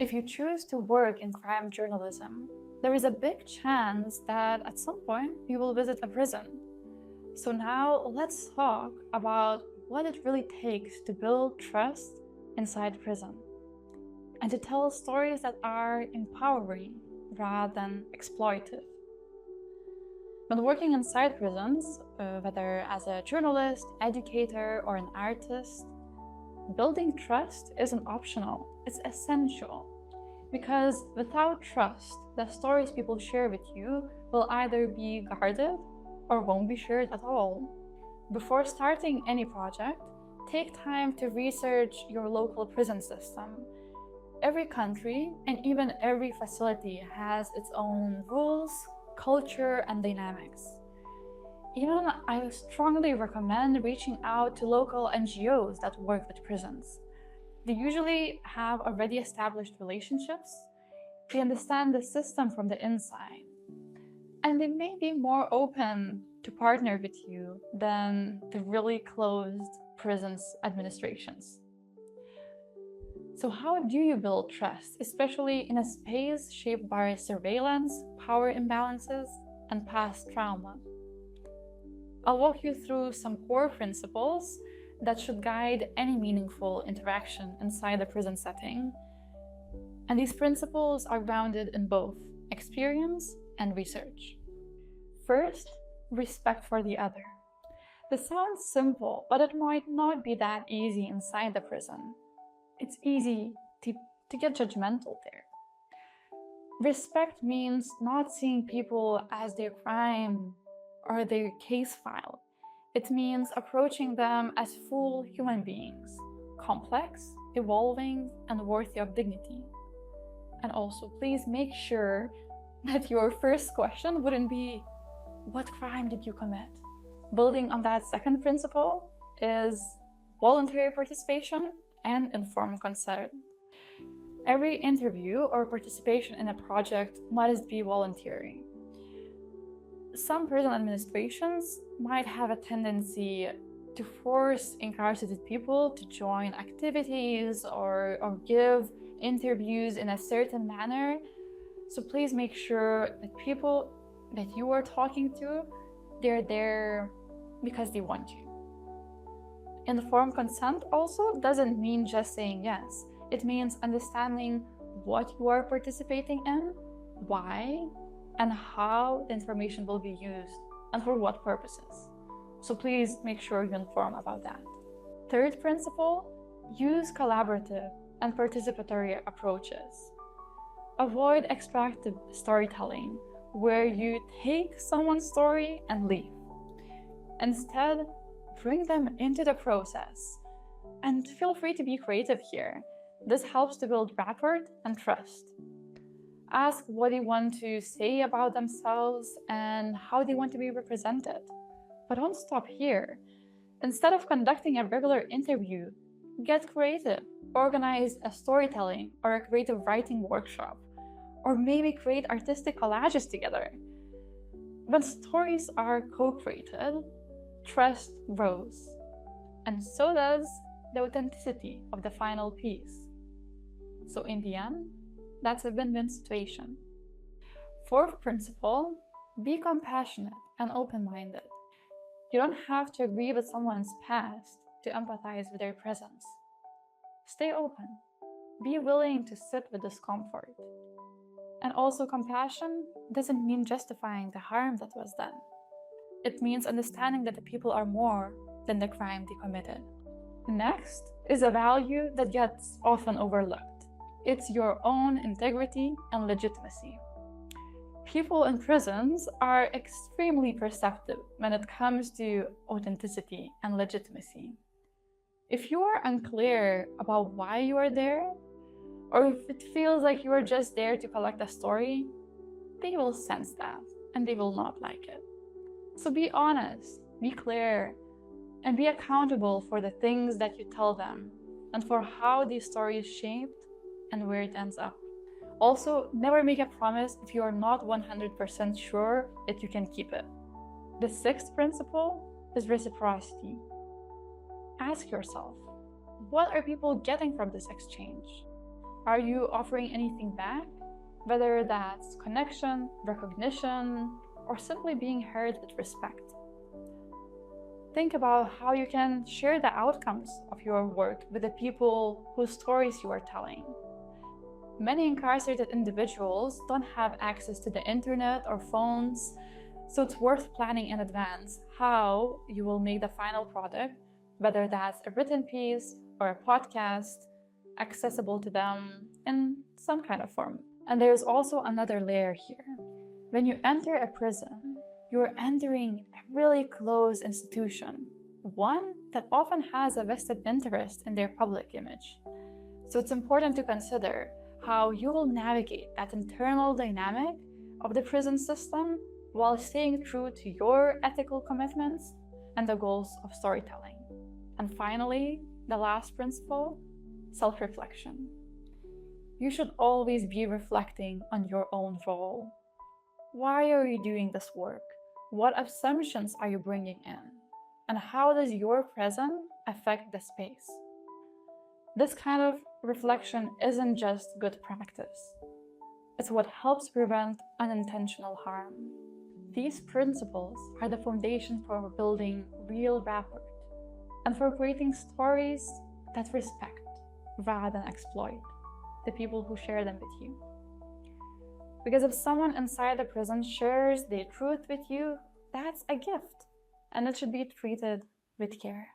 If you choose to work in crime journalism, there is a big chance that at some point you will visit a prison. So now let's talk about what it really takes to build trust inside prison and to tell stories that are empowering rather than exploitive. When working inside prisons, whether as a journalist, educator, or an artist, building trust isn't optional, it's essential. Because without trust, the stories people share with you will either be guarded or won't be shared at all. Before starting any project, take time to research your local prison system. Every country and even every facility has its own rules, culture, and dynamics. Even I strongly recommend reaching out to local NGOs that work with prisons. They usually have already established relationships, they understand the system from the inside, and they may be more open to partner with you than the really closed prisons administrations. So how do you build trust, especially in a space shaped by surveillance, power imbalances, and past trauma? I'll walk you through some core principles that should guide any meaningful interaction inside the prison setting. And these principles are grounded in both experience and research. First, respect for the other. This sounds simple, but it might not be that easy inside the prison. It's easy to get judgmental there. Respect means not seeing people as their crime or their case file. It means approaching them as full human beings, complex, evolving, and worthy of dignity. And also, please make sure that your first question wouldn't be, what crime did you commit? Building on that second principle is voluntary participation and informed consent. Every interview or participation in a project must be voluntary. Some prison administrations might have a tendency to force incarcerated people to join activities or give interviews in a certain manner. So please make sure that people that you are talking to, they're there because they want you. Informed consent also doesn't mean just saying yes. It means understanding what you are participating in, why, and how the information will be used, and for what purposes. So please make sure you inform about that. Third principle, use collaborative and participatory approaches. Avoid extractive storytelling, where you take someone's story and leave. Instead, bring them into the process. And feel free to be creative here. This helps to build rapport and trust. Ask what they want to say about themselves and how they want to be represented. But don't stop here. Instead of conducting a regular interview, get creative. Organize a storytelling or a creative writing workshop, or maybe create artistic collages together. When stories are co-created, trust grows, and so does the authenticity of the final piece. So in the end, that's a win-win situation. Fourth principle, be compassionate and open-minded. You don't have to agree with someone's past to empathize with their presence. Stay open. Be willing to sit with discomfort. And also, compassion doesn't mean justifying the harm that was done. It means understanding that the people are more than the crime they committed. Next is a value that gets often overlooked. It's your own integrity and legitimacy. People in prisons are extremely perceptive when it comes to authenticity and legitimacy. If you are unclear about why you are there, or if it feels like you are just there to collect a story, they will sense that and they will not like it. So be honest, be clear, and be accountable for the things that you tell them and for how these stories shaped and where it ends up. Also, never make a promise if you are not 100% sure that you can keep it. The sixth principle is reciprocity. Ask yourself, what are people getting from this exchange? Are you offering anything back? Whether that's connection, recognition, or simply being heard with respect. Think about how you can share the outcomes of your work with the people whose stories you are telling. Many incarcerated individuals don't have access to the internet or phones, so it's worth planning in advance how you will make the final product, whether that's a written piece or a podcast, accessible to them in some kind of form. And there's also another layer here. When you enter a prison, you're entering a really close institution, one that often has a vested interest in their public image. So it's important to consider how you will navigate that internal dynamic of the prison system while staying true to your ethical commitments and the goals of storytelling. And finally, the last principle, self-reflection. You should always be reflecting on your own role. Why are you doing this work? What assumptions are you bringing in? And how does your presence affect the space? This kind of reflection isn't just good practice. It's what helps prevent unintentional harm. These principles are the foundation for building real rapport and for creating stories that respect rather than exploit the people who share them with you. Because if someone inside the prison shares their truth with you, that's a gift, and it should be treated with care.